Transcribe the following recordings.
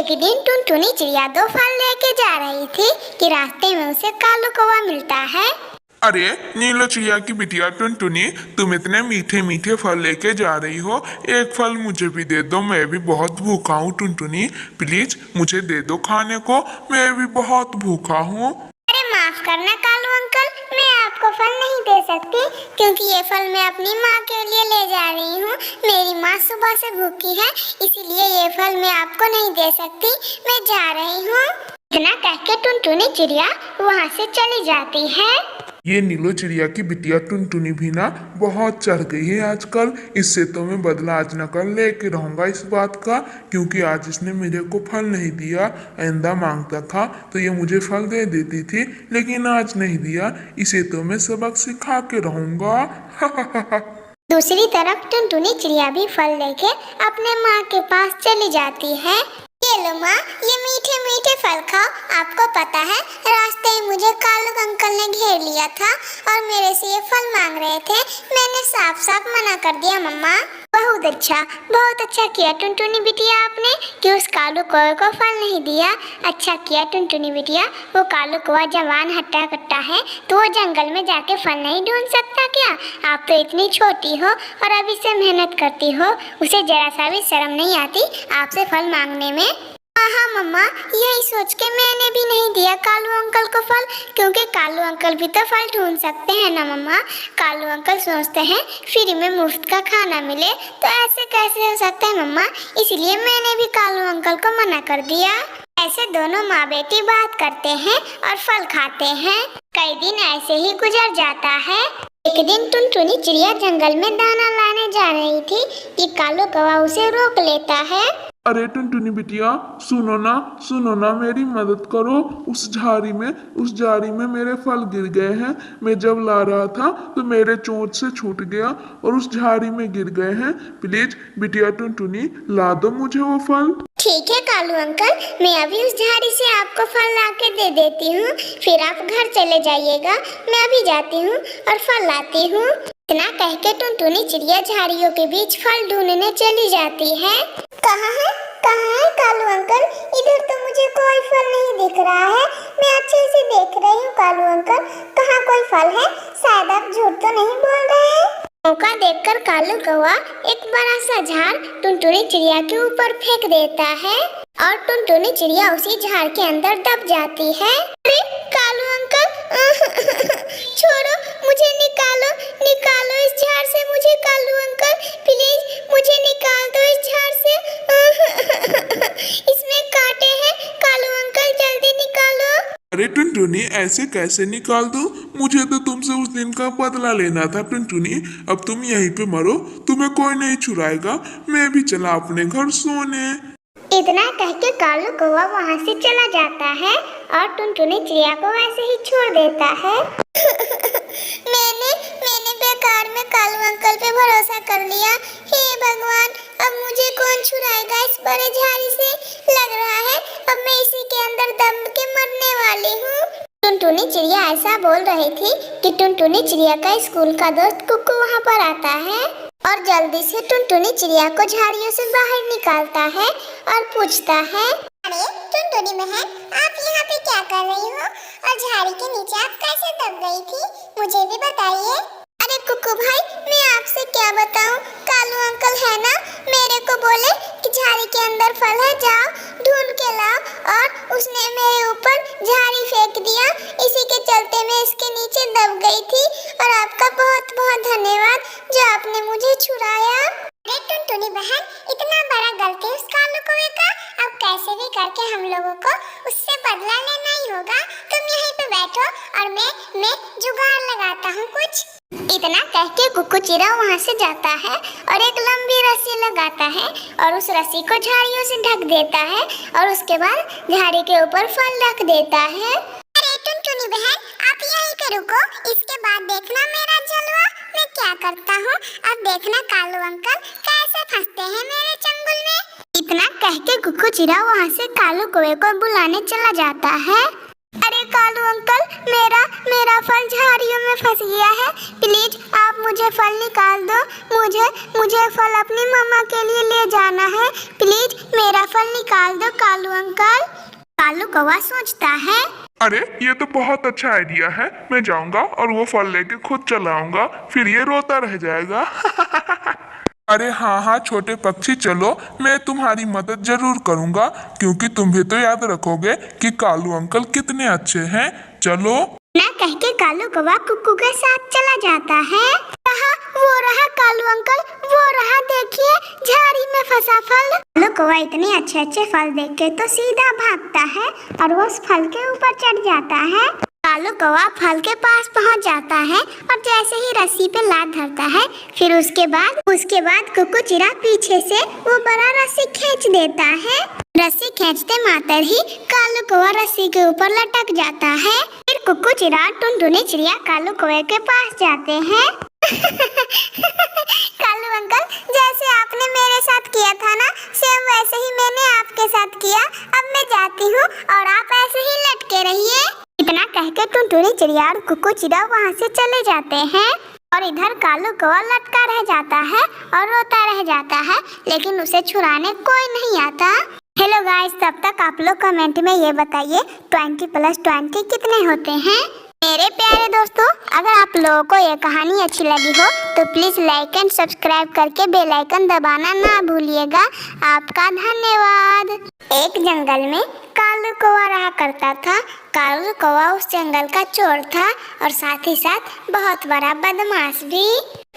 एक दिन टुनटुनी चिड़िया 2 फल लेके जा रही थी कि रास्ते में उसे कालू कौवा मिलता है। अरे नीलो चिड़िया की बिटिया टुनटुनी, तुम इतने मीठे मीठे फल लेके जा रही हो, एक फल मुझे भी दे दो, मैं भी बहुत भूखा हूँ। टुनटुनी प्लीज मुझे दे दो खाने को, मैं भी बहुत भूखा हूँ। अरे माफ करना कालू अंकल, मैं आपको फल नहीं दे सकती क्योंकि ये फल मैं अपनी माँ के लिए ले जा रही हूँ। मेरी माँ सुबह से भूखी है, इसीलिए ये फल मैं आपको नहीं दे सकती, मैं जा रही हूँ। इतना कह के टुनटुनी चिड़िया वहाँ से चली जाती है। ये नीलो चिड़िया की बिटिया टुनटुनी भी ना बहुत चढ़ गई है आजकल। इससे तो मैं बदला आज न कर लेके रहूंगा इस बात का, क्योंकि आज इसने मेरे को फल नहीं दिया। आइंदा मांगता था तो ये मुझे फल दे देती थी, लेकिन आज नहीं दिया। इसे तो मैं सबक सिखा के रहूंगा। दूसरी तरफ टुनटुनी चिड़िया भी फल लेके अपने माँ के पास चली जाती है। ये लो माँ, ये मीठे मीठे फल खाओ। आपको पता है रास्ते में मुझे कालू अंकल ने घेर लिया था और मेरे से ये फल मांग रहे थे, मैंने साफ साफ मना कर दिया मम्मा। बहुत अच्छा किया टुनटुनी बिटिया आपने कि उस कालू कौवे को फल नहीं दिया। अच्छा किया टुनटुनी बिटिया, वो कालू कौवा जवान हट्टा कट्टा है तो वो जंगल में जाके फल नहीं ढूंढ सकता क्या? आप तो इतनी छोटी हो और अभी से मेहनत करती हो, उसे जरा सा भी शर्म नहीं आती आपसे फल मांगने में? हाँ मम्मा, यही सोच के मैंने भी नहीं दिया कालू अंकल को फल, क्योंकि कालू अंकल भी तो फल ढूंढ सकते हैं ना मम्मा। कालू अंकल सोचते हैं फ्री में मुफ्त का खाना मिले, तो ऐसे कैसे हो सकता है मम्मा, इसलिए मैंने भी कालू अंकल को मना कर दिया। ऐसे दोनों माँ बेटी बात करते हैं और फल खाते हैं। कई दिन ऐसे ही गुजर जाता है। एक दिन टुनटुनी चिड़िया जंगल में दाना लाने जा रही थी कि कालू कौवा उसे रोक लेता है। अरे टुनटुनी बिटिया, सुनो ना, मेरी मदद करो। उस झाड़ी में मेरे फल गिर गए हैं। मैं जब ला रहा था तो मेरे चोंच से छूट गया और उस झाड़ी में गिर गए हैं। प्लीज बिटिया टुनटुनी, ला दो मुझे वो फल। ठीक है कालू अंकल, मैं अभी उस झाड़ी से आपको फल ला के दे देती हूँ, फिर आप घर चले जाइएगा। मैं अभी जाती हूँ और फल लाती हूँ। इतना कह के टुनटुनी चिड़िया झाड़ियों के बीच फल ढूंढने चली जाती है। कहाँ है कालू अंकल? इधर तो मुझे कोई फल नहीं दिख रहा है। मैं अच्छे से देख रही हूँ कालू अंकल, कहाँ कोई फल है? शायद आप झूठ तो नहीं बोल रहे हैं। मौका देखकर कालू कौवा एक बड़ा सा झाड़ टुनटुनी चिड़िया के ऊपर फेंक देता है और टुनटुनी चिड़िया उसी झाड़ के अंदर दब जाती है। अरे कालू अंकल, छोड़ो मुझे, निकालो इस झाड़ से मुझे। कालू अंकल प्लीज मुझे निकाल दो इस झाड़ से। इसमें कांटे हैं कालू अंकल, जल्दी निकालो। अरे टुनटुनी, ऐसे कैसे निकाल दूं? मुझे तो तुमसे उस दिन का बदला लेना था टुनटुनी। अब तुम यहीं पे मरो, तुम्हें कोई नहीं छुड़ाएगा। मैं भी चला अपने घर सोने। इतना कह के कालू कौवा वहाँ से चला जाता है और टुनटुनी चिड़िया को वैसे ही छोड़ देता है। मैंने बेकार में कालू अंकल पे भरोसा कर लिया। हे भगवान, अब मुझे कौन छुड़ाएगा इस बड़े झाड़ी से? लग रहा है अब मैं इसी के अंदर दब के मरने वाली हूँ। टुनटुनी चिड़िया ऐसा बोल रही थी कि टुनटुनी चिड़िया का स्कूल का दोस्त कुक्कू वहाँ पर आता है और जल्दी से टुनटुनी चिड़िया को झाड़ियों से बाहर निकालता है और पूछता है, अरे टुनटुनी बहन, आप यहाँ पे क्या कर रही हो और झाड़ी के नीचे आप कैसे दब गई थी? मुझे भी बताइए। अरे कुक्कू भाई, मैं आपसे क्या बताऊं, कालू अंकल है ना, मेरे को बोले कि झाड़ी के अंदर फल है, जाओ ढूंढ के लाओ, और उसने मेरे ऊपर झाड़ी फेंक दिया। इसी के चलते मैं इसके नीचे दब गई थी और आपका बहुत बहुत धन्यवाद जो आपने मुझे छुड़ाया। अरे टुनटुनी बहन, इतना बड़ा गलती उस कालू कौवे का, अब कैसे भी करके हम लोगों को उससे बदला लेना ही होगा। तुम यहीं पे बैठो और मैं जुगाड़ लगाता हूँ कुछ। इतना कह के कुक्कू चिड़ा वहाँ से जाता है और एक लंबी रस्सी लगाता है और उस रस्सी को झाड़ियों से ढक देता है और उसके बाद झाड़ी के ऊपर फल रख देता है। अरे टुनटुनी बहन, आप यहीं पे रुको, इसके बाद देखना मेरा जलवा मैं क्या करता हूँ। अब देखना कालू अंकल कैसे फंसते हैं मेरे चंगुल में। इतना कह के कुक्कू चिड़ा वहाँ से कालू कौवे को बुलाने चला जाता है। अरे कालू अंकल, मेरा मेरा फल झाड़ियों में फंस गया है। प्लीज आप मुझे फल निकाल दो। मुझे फल अपनी मम्मा के लिए ले जाना है। प्लीज मेरा फल निकाल दो कालू अंकल। कालू कौवा सोचता है, अरे ये तो बहुत अच्छा आइडिया है। मैं जाऊंगा और वो फल लेके खुद चला आऊंगा, फिर ये रोता रह जाएगा। अरे हाँ हाँ छोटे पक्षी, चलो मैं तुम्हारी मदद जरूर करूंगा, क्योंकि तुम भी तो याद रखोगे कि कालू अंकल कितने अच्छे हैं। चलो। ना कह के कालू कौवा कुक्कू के साथ चला जाता है। वो रहा कालू अंकल, वो रहा, देखिए झाड़ी में फंसा फल। कालू कौवा इतने अच्छे अच्छे फल देख के तो सीधा भागता है और वो उस फल के ऊपर चढ़ जाता है। कालू कौवा फल के पास पहुंच जाता है और जैसे ही रस्सी पे लात धरता है, फिर उसके बाद कुक्कू चिरा पीछे से वो बड़ा रस्सी खींच देता है। रस्सी खींचते मात्र ही कालू कौवा रस्सी के ऊपर लटक जाता है। फिर कुक्कू चिरा टुनटुनी चिड़िया कालू कौवे के पास जाते हैं। कालू अंकल, जैसे आपने मेरे साथ किया था ना, सेम वैसे ही मैंने आपके साथ किया। अब मैं जाती हूँ और आप ऐसे ही लटके रहिए। इतना कहकर टुनटुनी चिड़िया और कुक्कू चिड़िया वहाँ से चले जाते हैं और इधर कालू कौवा लटका रह जाता है और रोता रह जाता है, लेकिन उसे छुड़ाने कोई नहीं आता। हेलो गाइस, तब तक आप लोग कमेंट में ये बताइए 20+20 कितने होते हैं। मेरे प्यारे दोस्तों, अगर आप लोगों को ये कहानी अच्छी लगी हो तो प्लीज लाइक एंड सब्सक्राइब करके बेल आइकन दबाना ना भूलिएगा। आपका धन्यवाद। एक जंगल में कालू कौवा रहा करता था। कालू कौवा उस जंगल का चोर था और साथ ही साथ बहुत बड़ा बदमाश भी।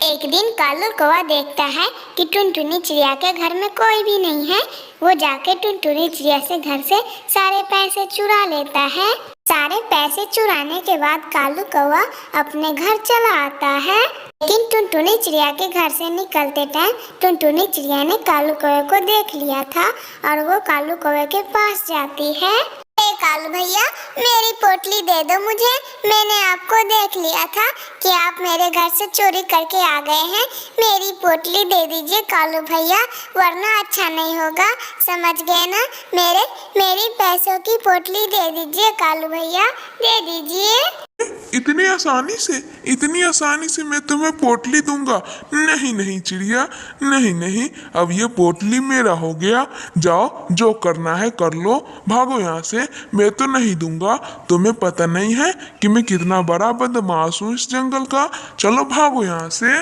एक दिन कालू कौवा देखता है कि टुनटुनी चिड़िया के घर में कोई भी नहीं है। वो जाके टुनटुनी चिड़िया से घर से सारे पैसे चुरा लेता है। सारे पैसे चुराने के बाद कालू कौवा अपने घर चला आता है, लेकिन टुनटुनी चिड़िया के घर से निकलते टाइम टुनटुनी चिड़िया ने कालू कौवे को देख लिया था और वो कालू कौवे के पास जाती है। कालू भैया, मेरी पोटली दे दो मुझे। मैंने आपको देख लिया था कि आप मेरे घर से चोरी करके आ गए हैं। मेरी पोटली दे दीजिए कालू भैया, वरना अच्छा नहीं होगा। समझ गए ना? मेरी पैसों की पोटली दे दीजिए कालू भैया, दे दीजिए। इतनी आसानी से मैं तुम्हें पोटली दूंगा? नहीं नहीं चिड़िया, नहीं नहीं, अब ये पोटली मेरा हो गया। जाओ, जो करना है कर लो, भागो यहाँ से। मैं तो नहीं दूंगा। तुम्हें पता नहीं है कि मैं कितना बड़ा बदमाश हूँ इस जंगल का। चलो भागो यहाँ से।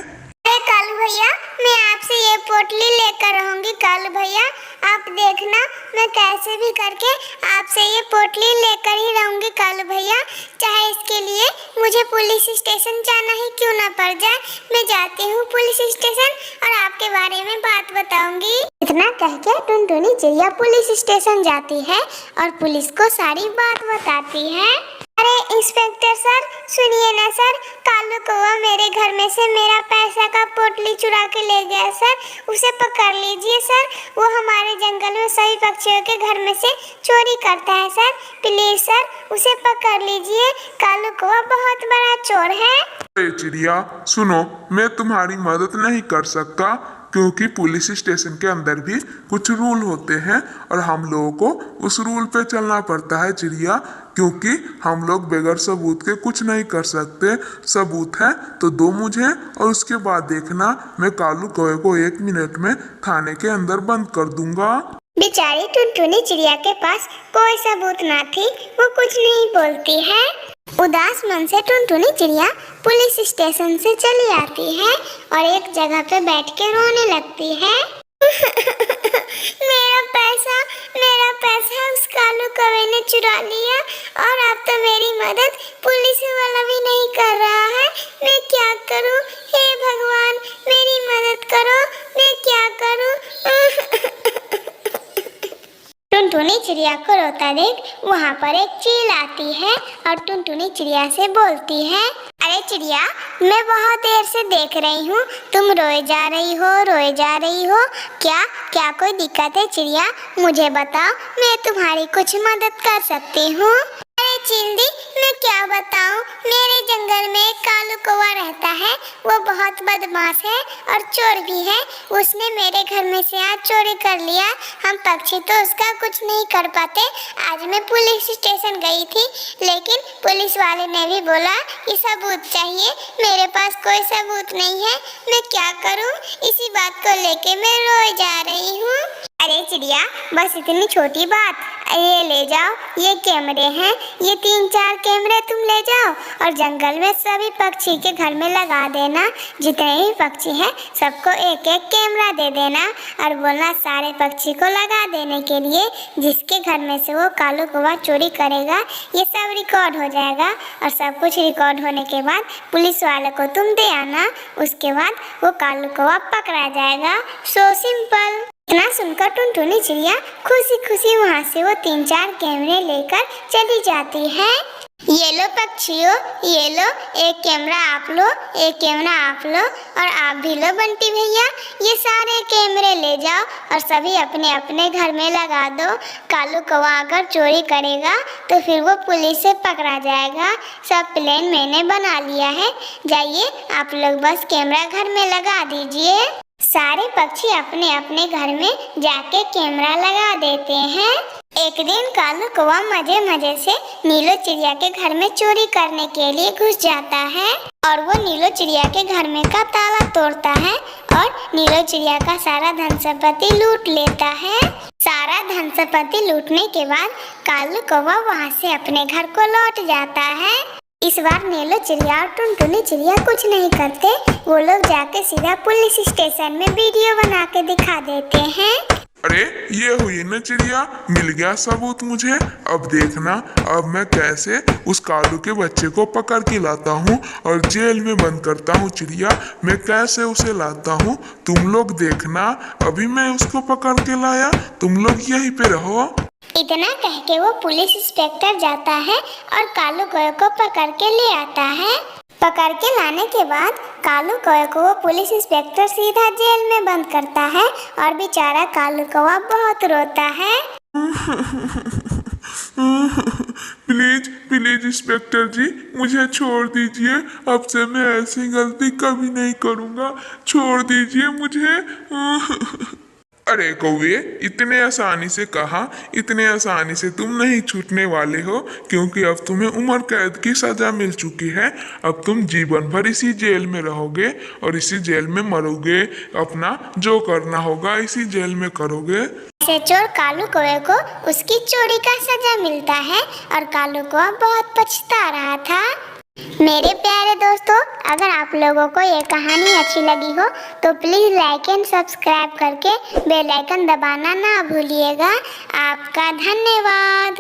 कालू भैया, मैं आपसे ये पोटली लेकर रहूंगी। कालू भैया, आप देखना, मैं कैसे भी करके आपसे ये पोटली लेकर ही रहूंगी कालू भैया। चाहे इसके लिए मुझे पुलिस स्टेशन जाना ही क्यों ना पड़ जाए। मैं जाती हूँ पुलिस स्टेशन और आपके बारे में बात बताऊंगी। इतना कह के टुनटुनी चिड़िया पुलिस स्टेशन जाती है और पुलिस को सारी बात बताती है। अरे इंस्पेक्टर सर, सुनिए ना सर, कालू कौवा मेरे घर में से मेरा पैसा का पोटली चुरा के ले गया सर। उसे पकड़ लीजिए सर। वो हमारे जंगल में सभी पक्षियों के घर में से चोरी करता है सर। प्लीज सर, उसे पकड़ लीजिए। कालू कौवा बहुत बड़ा चोर है। अरे चिड़िया सुनो, मैं तुम्हारी मदद नहीं कर सकता, क्योंकि पुलिस स्टेशन के अंदर भी कुछ रूल होते हैं और हम लोगों को उस रूल पे चलना पड़ता है चिड़िया, क्योंकि हम लोग बगैर सबूत के कुछ नहीं कर सकते। सबूत है तो दो मुझे, और उसके बाद देखना मैं कालू कौवे को 1 मिनट में थाने के अंदर बंद कर दूंगा। बेचारी टुनटुनी चिड़िया के पास कोई सबूत ना थी, वो कुछ नहीं बोलती है। उदास मन से टुनटुनी चिड़िया पुलिस स्टेशन से चली आती है और एक जगह पे बैठ के रोने लगती है। मेरा पैसा उस कालू कौवे ने चुरा लिया और अब तो मेरी मदद पुलिस वाला भी नहीं कर रहा है। मैं क्या करूं? हे भगवान, मेरी मदद करो, मैं क्या करूं? टुनटुनी चिड़िया को रोता देख वहाँ पर एक चील आती है और टुनटुनी चिड़िया से बोलती है, अरे चिड़िया, मैं बहुत देर से देख रही हूँ, तुम रोए जा रही हो। क्या कोई दिक्कत है चिड़िया? मुझे बताओ, मैं तुम्हारी कुछ मदद कर सकती हूँ। अरे चिल्दी, मैं क्या बताऊं, मेरे जंगल में एक कालू कौवा रहता है। वो बहुत बदमाश है और चोर भी है। उसने मेरे घर में से आज चोरी कर लिया। हम पक्षी तो उसका कुछ नहीं कर पाते। आज मैं पुलिस स्टेशन गई थी, लेकिन पुलिस वाले ने भी बोला कि सबूत चाहिए। मेरे पास कोई सबूत नहीं है, मैं क्या करूं? इसी बात को लेके मैं रोए जा रही हूँ। अरे चिड़िया, बस इतनी छोटी बात, ये ले जाओ, ये कैमरे हैं, ये 3-4 कैमरे तुम ले जाओ और जंगल में सभी पक्षी के घर में लगा देना। जितने भी पक्षी हैं सबको एक एक कैमरा दे देना और बोलना सारे पक्षी को लगा देने के लिए। जिसके घर में से वो कालू कौवा चोरी करेगा ये सब रिकॉर्ड हो जाएगा और सब कुछ रिकॉर्ड होने के बाद पुलिस वाले को तुम दे आना। उसके बाद वो कालू कौवा पकड़ा जाएगा। So simple. इतना सुनकर टुनटुनी चिड़िया खुशी खुशी वहाँ से वो 3-4 कैमरे लेकर चली जाती है। ये लो पक्षियों, ये लो, एक कैमरा आप लो, एक कैमरा आप लो और आप भी लो बंटी भैया। ये सारे कैमरे ले जाओ और सभी अपने अपने घर में लगा दो। कालू कौवा अगर चोरी करेगा तो फिर वो पुलिस से पकड़ा जाएगा। सब प्लान मैंने बना लिया है। जाइए आप लोग बस कैमरा घर में लगा दीजिए। सारे पक्षी अपने अपने घर में जाके कैमरा लगा देते हैं। एक दिन कालू कौवा मजे मजे से नीलो चिड़िया के घर में चोरी करने के लिए घुस जाता है और वो नीलो चिड़िया के घर में का ताला तोड़ता है और नीलो चिड़िया का सारा धन संपत्ति लूट लेता है। सारा धन संपत्ति लूटने के बाद कालू कौवा वहाँ से अपने घर को लौट जाता है। इस बार नीलो चिड़िया और टुनटुनी चिड़िया कुछ नहीं करते। वो लोग जाके सीधा पुलिस स्टेशन में वीडियो बना के दिखा देते हैं। अरे ये हुई ना चिड़िया, मिल गया सबूत मुझे। अब देखना, अब मैं कैसे उस कालू के बच्चे को पकड़ के लाता हूँ और जेल में बंद करता हूँ। चिड़िया, मैं कैसे उसे लाता हूँ, तुम लोग देखना। अभी मैं उसको पकड़ के लाया, तुम लोग यहीं पे रहो। इतना कह के वो पुलिस इंस्पेक्टर जाता है और कालू कौवे को पकड़ के ले आता है। पकड़ के लाने के बाद कालू कौवे को वो पुलिस इंस्पेक्टर सीधा जेल में बंद करता है और बेचारा कालू कौवा बहुत रोता है। प्लीज प्लीज इंस्पेक्टर जी, मुझे छोड़ दीजिए। अब से मैं ऐसी गलती कभी नहीं करूँगा। छोड़ दीजिए मुझे। अरे कौवे, इतने आसानी से कहा, इतने आसानी से तुम नहीं छूटने वाले हो, क्योंकि अब तुम्हें उम्र कैद की सजा मिल चुकी है। अब तुम जीवन भर इसी जेल में रहोगे और इसी जेल में मरोगे। अपना जो करना होगा इसी जेल में करोगे। ऐसे चोर कालू कौवे को उसकी चोरी का सजा मिलता है और कालू कौवा बहुत पछता रहा था। मेरे प्यारे दोस्तों, अगर आप लोगों को ये कहानी अच्छी लगी हो तो प्लीज़ लाइक एंड सब्सक्राइब करके बेल आइकन दबाना ना भूलिएगा। आपका धन्यवाद।